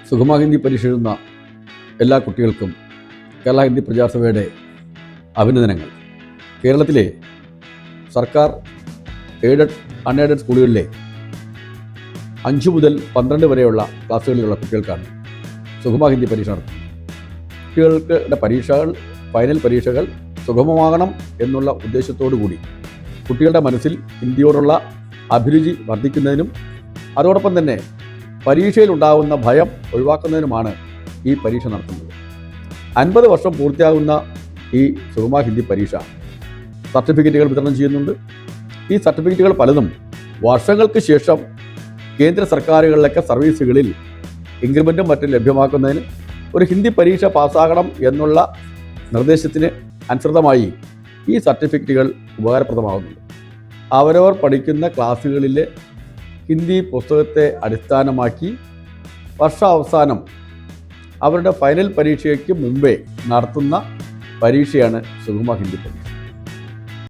സുഗമ ഹിന്ദി പരീക്ഷ എഴുതുന്ന എല്ലാ കുട്ടികൾക്കും കേരള ഹിന്ദി പ്രചാരസഭയുടെ അഭിനന്ദനങ്ങൾ. കേരളത്തിലെ സർക്കാർ എയ്ഡഡ് അൺഎയ്ഡഡ് സ്കൂളുകളിലെ 5 മുതൽ 12 വരെയുള്ള ക്ലാസ്സുകളിലുള്ള കുട്ടികൾക്കാണ് സുഗമ ഹിന്ദി പരീക്ഷ നടത്തുന്നത്. കുട്ടികൾക്ക് ഫൈനൽ പരീക്ഷകൾ സുഗമമാകണം എന്നുള്ള ഉദ്ദേശത്തോടു കൂടി കുട്ടികളുടെ മനസ്സിൽ ഹിന്ദിയോടുള്ള അഭിരുചി വർദ്ധിക്കുന്നതിനും അതോടൊപ്പം തന്നെ പരീക്ഷയിലുണ്ടാകുന്ന ഭയം ഒഴിവാക്കുന്നതിനുമാണ് ഈ പരീക്ഷ നടത്തുന്നത്. 50 വർഷം പൂർത്തിയാകുന്ന ഈ സുഗമ ഹിന്ദി പരീക്ഷ സർട്ടിഫിക്കറ്റുകൾ വിതരണം ചെയ്യുന്നുണ്ട്. ഈ സർട്ടിഫിക്കറ്റുകൾ പലതും വർഷങ്ങൾക്ക് ശേഷം കേന്ദ്ര സർക്കാരുകളിലൊക്കെ സർവീസുകളിൽ ഇൻക്രിമെൻറ്റും മറ്റും ലഭ്യമാക്കുന്നതിന് ഒരു ഹിന്ദി പരീക്ഷ പാസ്സാകണം എന്നുള്ള നിർദ്ദേശത്തിന് അനുസൃതമായി ഈ സർട്ടിഫിക്കറ്റുകൾ ഉപകാരപ്രദമാകുന്നുണ്ട്. അവരവർ പഠിക്കുന്ന ക്ലാസ്സുകളിലെ ഹിന്ദി പുസ്തകത്തെ അടിസ്ഥാനമാക്കി വർഷാവസാനം അവരുടെ ഫൈനൽ പരീക്ഷയ്ക്ക് മുമ്പേ നടത്തുന്ന പരീക്ഷയാണ് സുഗമ ഹിന്ദി പരീക്ഷ.